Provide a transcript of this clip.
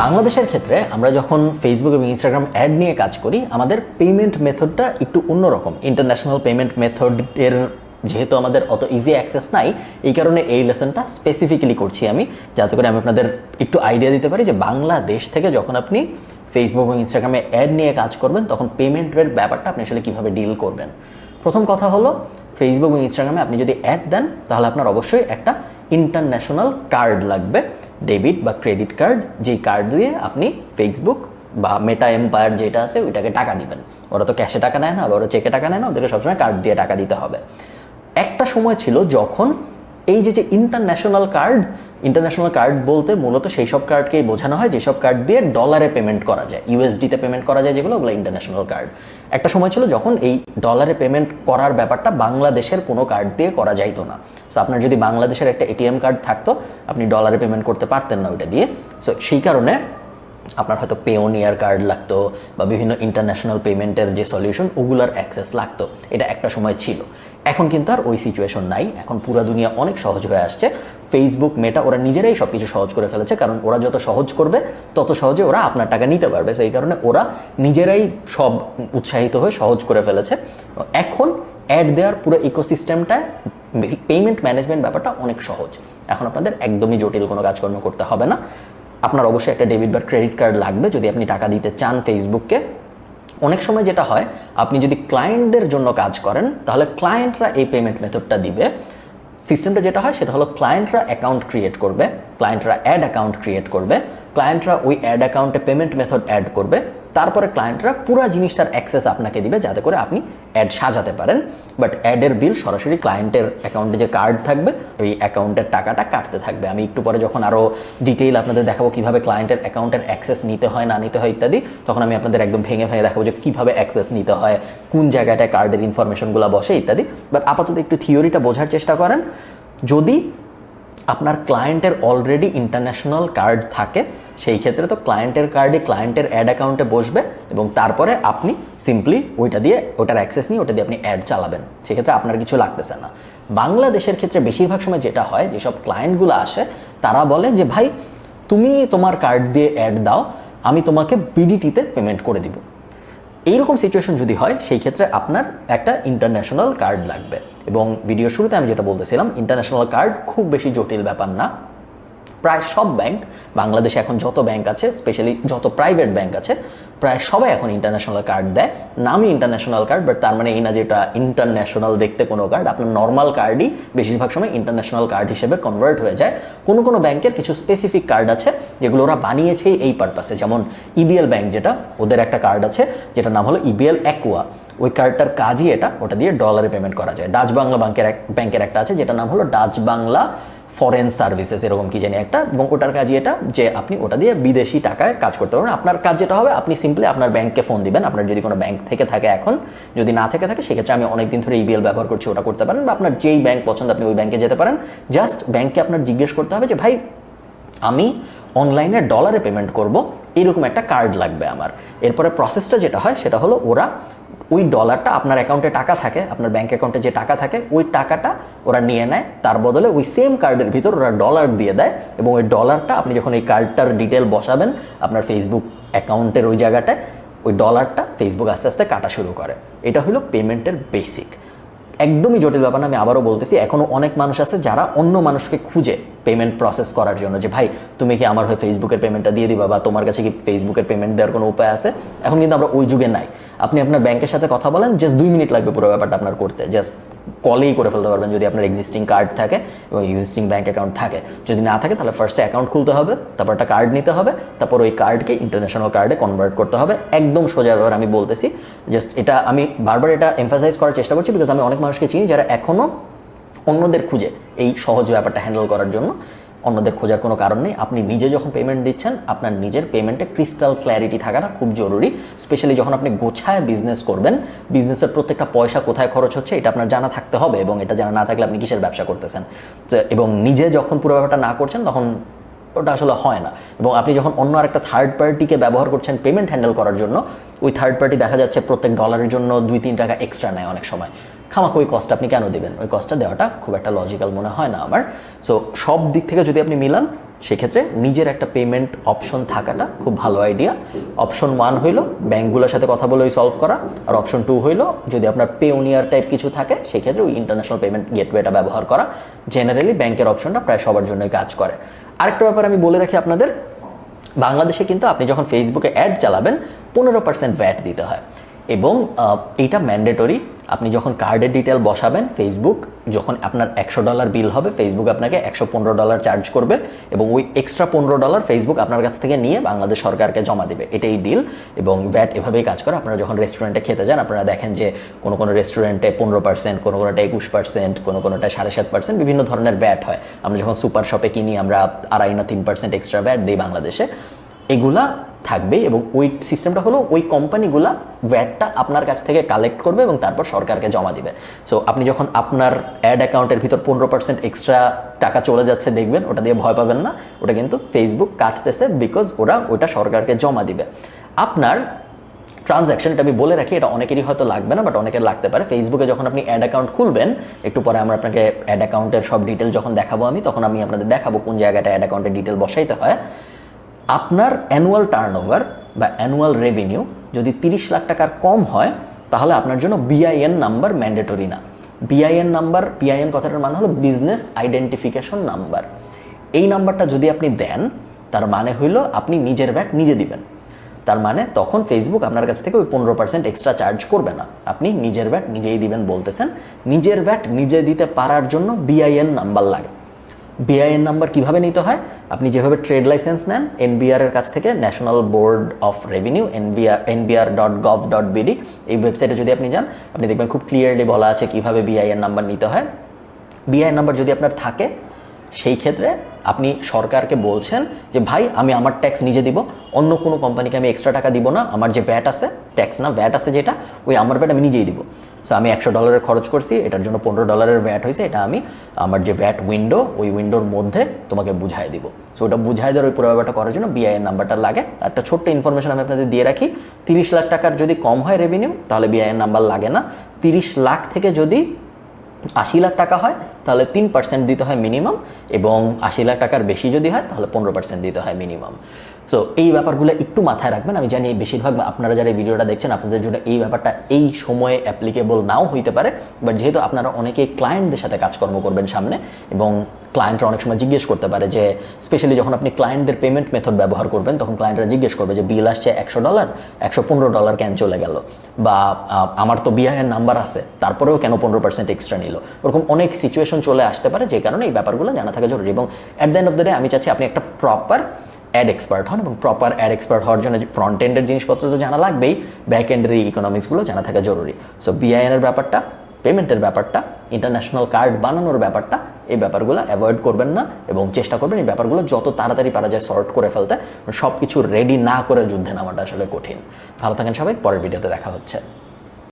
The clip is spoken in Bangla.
বাংলাদেশের ক্ষেত্রে আমরা যখন ফেসবুক এবং ইনস্টাগ্রাম অ্যাড নিয়ে কাজ করি আমাদের পেমেন্ট মেথডটা একটু অন্যরকম। ইন্টারন্যাশনাল পেমেন্ট মেথডের যেহেতু আমাদের অত ইজি অ্যাক্সেস নাই, এই কারণে এই লেসনটা স্পেসিফিক্যালি করছি আমি, যাতে করে আমি আপনাদের একটু আইডিয়া দিতে পারি যে বাংলাদেশ থেকে যখন আপনি ফেসবুক এবং ইনস্টাগ্রামে অ্যাড নিয়ে কাজ করবেন তখন পেমেন্টের ব্যাপারটা আপনি আসলে কীভাবে ডিল করবেন। প্রথম কথা হলো, ফেসবুক এবং ইনস্টাগ্রামে আপনি যদি অ্যাড দেন তাহলে আপনার অবশ্যই একটা ইন্টারন্যাশনাল কার্ড লাগবে, ডেবিট বা ক্রেডিট কার্ড, যেই কার্ড দিয়ে আপনি ফেসবুক বা মেটা এম্পায়ার যেটা আছে ওইটাকে টাকা দিবেন। ওরা তো ক্যাশে টাকা নেয় না বা ওরা চেকে টাকা নেয় না, ওদেরকে সবসময় কার্ড দিয়ে টাকা দিতে হবে। একটা সময় ছিল যখন এই যে ইন্টারন্যাশনাল কার্ড বলতে মূলত সেই সব কার্ডকেই বোঝানো হয় যেসব কার্ড দিয়ে ডলারে পেমেন্ট করা যায়, ইউএসডিতে পেমেন্ট করা যায়, যেগুলো ওগুলো ইন্টারন্যাশনাল কার্ড। একটা সময় ছিল যখন এই ডলারে পেমেন্ট করার ব্যাপারটা বাংলাদেশের কোনো কার্ড দিয়ে করা যাইতো না। সো আপনার যদি বাংলাদেশের একটা এটিএম কার্ড থাকতো আপনি ডলারে পেমেন্ট করতে পারতেন না ওইটা দিয়ে। সো সেই কারণে আপনার হয়তো পেওনিয়ার কার্ড লাগতো বা বিভিন্ন ইন্টারন্যাশনাল পেমেন্টের যে সলিউশন ওগুলার অ্যাক্সেস লাগতো। এটা একটা সময় ছিল। এখন কিন্তু আর ওই সিচুয়েশন নাই। এখন পুরো দুনিয়া অনেক সহজ হয়ে আসছে। ফেসবুক, মেটা ওরা নিজেরাই সব কিছু সহজ করে ফেলেছে, কারণ ওরা যত সহজ করবে তত সহজে ওরা আপনার টাকা নিতে পারবে। সেই কারণে ওরা নিজেরাই সব উৎসাহিত হয়ে সহজ করে ফেলেছে। এখন অ্যাড দেওয়ার পুরো ইকোসিস্টেমটা, পেমেন্ট ম্যানেজমেন্ট ব্যাপারটা অনেক সহজ। এখন আপনাদের একদমই জটিল কোনো কাজকর্ম করতে হবে না। আপনার অবশ্যই একটা ডেবিট বা ক্রেডিট কার্ড লাগবে যদি আপনি টাকা দিতে চান ফেসবুককে। অনেক সময় যেটা হয়, আপনি যদি ক্লায়েন্টদের জন্য কাজ করেন তাহলে ক্লায়েন্টরা এই পেমেন্ট মেথডটা দিবে। সিস্টেমটা যেটা হয় সেটা হলো ক্লায়েন্টরা অ্যাকাউন্ট ক্রিয়েট করবে, ক্লায়েন্টরা অ্যাড অ্যাকাউন্ট ক্রিয়েট করবে, ক্লায়েন্টরা ওই অ্যাড অ্যাকাউন্টে পেমেন্ট মেথড অ্যাড করবে, তারপরে ক্লায়েন্টরা পুরো জিনিসটার অ্যাক্সেস আপনাকে দিবে যাতে করে আপনি অ্যাড সাজাতে পারেন। বাট অ্যাডের বিল সরাসরি ক্লায়েন্টের অ্যাকাউন্টে যে কার্ড থাকবে ওই অ্যাকাউন্টের টাকাটা কাটতে থাকবে। আমি একটু পরে যখন আরও ডিটেইল আপনাদের দেখাবো কীভাবে ক্লায়েন্টের অ্যাকাউন্টের অ্যাক্সেস নিতে হয় না নিতে হয় ইত্যাদি, তখন আমি আপনাদের একদম ভেঙে দেখাবো যে কীভাবে অ্যাক্সেস নিতে হয়, কোন জায়গাটায় কার্ডের ইনফরমেশনগুলো বসে ইত্যাদি। বাট আপাতত একটু থিওরিটা বোঝার চেষ্টা করেন। যদি আপনার ক্লায়েন্টের অলরেডি ইন্টারন্যাশনাল কার্ড থাকে সেই ক্ষেত্রে তো ক্লায়েন্টের কার্ডে ক্লায়েন্টের অ্যাড অ্যাকাউন্টে বসবে এবং তারপরে আপনি সিম্পলি ওটার অ্যাক্সেস নিয়ে ওটা দিয়ে আপনি অ্যাড চালাবেন। সেক্ষেত্রে আপনার কিছু লাগতেছে না। বাংলাদেশের ক্ষেত্রে বেশিরভাগ সময় যেটা হয়, যেসব ক্লায়েন্টগুলো আসে তারা বলে যে ভাই তুমি তোমার কার্ড দিয়ে অ্যাড দাও, আমি তোমাকে বিডিটিতে পেমেন্ট করে দিব। এইরকম সিচুয়েশন যদি হয় সেই ক্ষেত্রে আপনার একটা ইন্টারন্যাশনাল কার্ড লাগবে। এবং ভিডিওর শুরুতে আমি যেটা বলতেছিলাম, ইন্টারন্যাশনাল কার্ড খুব বেশি জটিল ব্যাপার না। প্রায় সব ব্যাংক, বাংলাদেশে এখন যত ব্যাংক আছে, স্পেশালি যত প্রাইভেট ব্যাংক আছে, প্রায় সবাই এখন ইন্টারন্যাশনাল কার্ড দেয়। নামই ইন্টারন্যাশনাল কার্ড, বাট তার মানে এই না যে এটা ইন্টারন্যাশনাল দেখতে কোনো কার্ড। আপনার নর্মাল কার্ডই বেশিরভাগ সময় ইন্টারন্যাশনাল কার্ড হিসেবে কনভার্ট হয়ে যায়। কোনো কোনো ব্যাংকের কিছু স্পেসিফিক কার্ড আছে যেগুলো ওরা বানিয়েছেই এই পারপাসে। যেমন ইবিএল ব্যাংক, যেটা ওদের একটা কার্ড আছে যেটার নাম হলো ইবিএল অ্যাকোয়া। ওই কার্ডটার কাজই ওটা দিয়ে ডলারে পেমেন্ট করা যায়। ডাচ বাংলা ব্যাংকের একটা আছে যেটার নাম হলো ডাচ বাংলা ফরেন সার্ভিসেস, এরকম কি জানি একটা, এবং ওটার কাজই এটা যে আপনি ওটা দিয়ে বিদেশি টাকায় কাজ করতে পারবেন। আপনার কাজ যেটা হবে, আপনি সিম্পলি আপনার ব্যাংককে ফোন দিবেন। আপনার যদি কোনো ব্যাংক থেকে থাকে, এখন যদি না থেকে থাকে সেক্ষেত্রে আমি অনেকদিন ধরে ইবিএল ব্যবহার করছি, ওটা করতে পারেন। বা আপনার যেই ব্যাংক পছন্দ আপনি ওই ব্যাংকে যেতে পারেন। জাস্ট ব্যাংককে আপনার জিজ্ঞেস করতে হবে যে ভাই আমি অনলাইনে ডলারে পেমেন্ট করব, এইরকম একটা কার্ড লাগবে আমার। এরপরে প্রসেসটা যেটা হয় সেটা হলো ওরা ওই ডলারটা, আপনার অ্যাকাউন্টে টাকা থাকে, আপনার ব্যাঙ্ক অ্যাকাউন্টে যে টাকা থাকে ওই টাকাটা ওরা নিয়ে নেয়, তার বদলে ওই সেম কার্ডের ভিতর ওরা ডলার দিয়ে দেয়। এবং ওই ডলারটা আপনি যখন এই কার্ডটার ডিটেল বসাবেন আপনার ফেসবুক অ্যাকাউন্টের ওই জায়গাটায়, ওই ডলারটা ফেসবুক আস্তে আস্তে কাটা শুরু করে। এটা হলো পেমেন্টের বেসিক। একদমই জটিল ব্যাপার না, আমি আবারও বলতেছি। এখনও অনেক মানুষ আছে যারা অন্য মানুষকে খুঁজে পেমেন্ট প্রসেস করার জন্য, যে ভাই তুমি কি আমার হয়ে ফেসবুকের পেমেন্টটা দিয়ে দিবা, বা তোমার কাছে কি ফেসবুকের পেমেন্ট দেওয়ার কোনো উপায় আছে। এখন কিন্তু আমরা ওই যুগে নাই। আপনি আপনার ব্যাংকের সাথে কথা বলেন, জাস্ট 2 মিনিট লাগবে পুরো ব্যাপারটা আপনার করতে। জাস্ট কলেই করে ফেলতে পারবেন যদি আপনার এক্সিস্টিং কার্ড থাকে এবং এক্সিস্টিং ব্যাঙ্ক অ্যাকাউন্ট থাকে। যদি না থাকে তাহলে ফার্স্টে অ্যাকাউন্ট খুলতে হবে, তারপর একটা কার্ড নিতে হবে, তারপর ওই কার্ডকে ইন্টারন্যাশনাল কার্ডে কনভার্ট করতে হবে। একদম সোজা ব্যাপার আমি বলতেছি। জাস্ট এটা আমি বারবার এটা এমফাসাইজ করার চেষ্টা করছি, বিকজ আমি অনেক মানুষকে চিনি যারা এখনও অন্যদের খুঁজে এই সহজ ব্যাপারটা হ্যান্ডেল করার জন্য। অন্যদের খোঁজার কোনো কারণ নেই। আপনি নিজে যখন পেমেন্ট দিচ্ছেন আপনার নিজের পেমেন্টে ক্রিস্টাল ক্ল্যারিটি থাকাটা খুব জরুরি। স্পেশালি যখন আপনি গোছায় বিজনেস করবেন, বিজনেসের প্রত্যেকটা পয়সা কোথায় খরচ হচ্ছে এটা আপনার জানা থাকতে হবে, এবং এটা জানা না থাকলে আপনি কিসের ব্যবসা করতেছেন। এবং নিজে যখন পুরো ব্যাপারটা না করছেন তখন ওটা আসলে হয় না। এবং আপনি যখন অন্য আরেকটা থার্ড পার্টিকে ব্যবহার করছেন পেমেন্ট হ্যান্ডেল করার জন্য, ওই থার্ড পার্টি দেখা যাচ্ছে প্রত্যেক ডলারের জন্য 2-3 টাকা এক্সট্রা নেয় অনেক সময়। খামাখা ওই কস্টটা আপনি কেন দেবেন? ওই কস্টটা দেওয়াটা খুব একটা লজিক্যাল মনে হয় না আমার। সো সব দিক থেকে যদি আপনি মিলান সেক্ষেত্রে নিজের একটা পেমেন্ট অপশন থাকাটা খুব ভালো আইডিয়া। অপশন 1 হইল ব্যাঙ্কগুলোর সাথে কথা বলে সলভ করা, আর অপশন 2 হইল যদি আপনার পেওনিয়ার টাইপ কিছু থাকে সেক্ষেত্রে ওই ইন্টারন্যাশনাল পেমেন্ট গেটওয়েটা ব্যবহার করা। জেনারেলি ব্যাংকের অপশনটা প্রায় সবার জন্যই কাজ করে। আরেকটা ব্যাপার আমি বলে রাখি আপনাদের, বাংলাদেশে কিন্তু আপনি যখন ফেসবুকে অ্যাড চালাবেন 15% ভ্যাট দিতে হয়, এবং এইটা ম্যান্ডেটরি। আপনি যখন কার্ডের ডিটেল বসাবেন, ফেসবুক যখন আপনার $100 বিল হবে, ফেসবুক আপনাকে $115 চার্জ করবে, এবং ওই এক্সট্রা $15 ফেসবুক আপনার কাছ থেকে নিয়ে বাংলাদেশ সরকারকে জমা দেবে। এটাই ডিল, এবং ভ্যাট এভাবেই কাজ করে। আপনারা যখন রেস্টুরেন্টে খেতে যান, আপনারা দেখেন যে কোনো রেস্টুরেন্টে 15%, কোনোটা 21%, কোনোটা 7.5%, বিভিন্ন ধরনের ভ্যাট হয়। আমরা যখন সুপার শপে কিনি আমরা 2.5 না 3% এক্সট্রা ভ্যাট দিই বাংলাদেশে। এগুলা থাকবে, এবং ওই সিস্টেমটা হলো ওই কোম্পানিগুলা ভ্যাটটা আপনার কাছ থেকে কালেক্ট করবে এবং তারপর সরকারকে জমা দিবে। সো আপনি যখন আপনার অ্যাড অ্যাকাউন্টের ভিতর 15% এক্সট্রা টাকা চলে যাচ্ছে দেখবেন, ওটা দিয়ে ভয় পাবেন না, ওটা কিন্তু ফেসবুক কাটতেছে, বিকজ ওরা ওইটা সরকারকে জমা দিবে। আপনার ট্রানজ্যাকশন, এটা আমি বলে রাখি, এটা অনেকেরই হয়তো লাগবে না, বাট অনেকের লাগতে পারে। ফেসবুকে যখন আপনি অ্যাড অ্যাকাউন্ট খুলবেন, একটু পরে আমরা আপনাকে অ্যাড অ্যাকাউন্টের সব ডিটেল যখন দেখাবো তখন আমি আপনাদের দেখাবো কোন জায়গাটা অ্যাড অ্যাকাউন্টের ডিটেল বসাইতে হয়। আপনার অ্যানুয়াল টার্নওভার বা অ্যানুয়াল রেভিনিউ যদি 30 লাখ টাকার কম হয়, তাহলে আপনার জন্য বিআইএন নাম্বার ম্যান্ডেটরি না। বিআইএন নাম্বার, বিআইএন কথাটার মানে হলো বিজনেস আইডেন্টিফিকেশন নাম্বার। এই নাম্বারটা যদি আপনি দেন, তার মানে হইল আপনি নিজের ভ্যাট নিজে দিবেন। তার মানে তখন ফেসবুক আপনার কাছ থেকে ওই 15% এক্সট্রা চার্জ করবে না, আপনি নিজের ভ্যাট নিজেই দিবেন বলতেছেন। নিজের ভ্যাট নিজে দিতে পারার জন্য বিআইএন নাম্বার লাগে। বিআইএন নাম্বার কীভাবে নিতে হয়? আপনি যেভাবে ট্রেড লাইসেন্স নেন এনবিআর এর কাছ থেকে, national board of revenue, nbr.gov.bd, এই ওয়েবসাইটে যদি আপনি যান, আপনি দেখবেন খুব ক্লিয়ারলি বলা আছে কীভাবে বিআইএন নাম্বার নিতে হয়। বিআইএন নাম্বার যদি আপনার থাকে, সেই ক্ষেত্রে আপনি সরকারকে বলছেন যে ভাই আমি আমার ট্যাক্স নিজে দিব, অন্য কোনো কোম্পানিকে আমি এক্সট্রা টাকা দিব না, আমার যে ভ্যাট আছে, ট্যাক্স না ভ্যাট আছে যেটা, ওই আমার ভ্যাট আমি নিজেই দিব। সো আমি $100 খরচ করছি, এটার জন্য $15 ভ্যাট হয়েছে, এটা আমি আমার যে ভ্যাট উইন্ডো, ওই উইন্ডোর মধ্যে তোমাকে বুঝাই দিব। সো ওটা বুঝাই দেওয়ার ওই পুরো ব্যাপারটা করার জন্য বিআইএন নাম্বারটা লাগে। একটা ছোট্ট ইনফরমেশন আমি আপনাদের দিয়ে রাখি, 30 লাখ টাকার যদি কম হয় রেভিনিউ, তাহলে বিআইএন নাম্বার লাগে না। 30 লাখ থেকে যদি 80 লাখ টাকা হয়, তাহলে 3% দিতে হয় মিনিমাম, এবং 80 লাখ টাকার বেশি যদি হয় তাহলে 15% দিতে হয় মিনিমাম। সো এই ব্যাপারগুলো একটু মাথায় রাখবেন। আমি জানি বেশিরভাগ আপনারা যারা এই ভিডিওটা দেখছেন, আপনাদের জন্য এই ব্যাপারটা এই সময়ে অ্যাপ্লিকেবল নাও হইতে পারে, বাট যেহেতু আপনারা অনেকেই ক্লায়েন্টদের সাথে কাজকর্ম করবেন সামনে, এবং ক্লায়েন্টরা অনেক সময় জিজ্ঞেস করতে পারে যে, স্পেশালি যখন আপনি ক্লায়েন্টদের পেমেন্ট মেথড ব্যবহার করবেন, তখন ক্লায়েন্টরা জিজ্ঞেস করবে যে বিল আসছে $100, $115 কেন চলে গেল, বা আমার তো বিআইএন নাম্বার আছে তারপরেও কেন 15% এক্সট্রা নিল। ওরকম অনেক সিচুয়েশন চলে আসতে পারে, যে কারণে এই ব্যাপারগুলো জানা থাকা জরুরি। এবং at the end of the day আমি চাচ্ছি আপনি একটা প্রপার অ্যাড এক্সপার্ট হন, এবং প্রপার অ্যাড এক্সপার্ট হওয়ার জন্য ফ্রন্ট এন্ডের জিনিসপত্র তো জানা লাগবেই, ব্যাক এন্ডের ইকোনমিক্সগুলো জানা থাকা জরুরি। সো বিআইএনের ব্যাপারটা, পেমেন্টের ব্যাপারটা, ইন্টারন্যাশনাল কার্ড বানানোর ব্যাপারটা, এই ব্যাপারগুলো অ্যাভয়েড করবেন না, এবং চেষ্টা করবেন এই ব্যাপারগুলো যত তাড়াতাড়ি পারা যায় সর্ট করে ফেলতে। সব কিছু রেডি না করে যুদ্ধে নামাটা আসলে কঠিন। ভালো থাকেন সবাই, পরের ভিডিওতে দেখা হচ্ছে।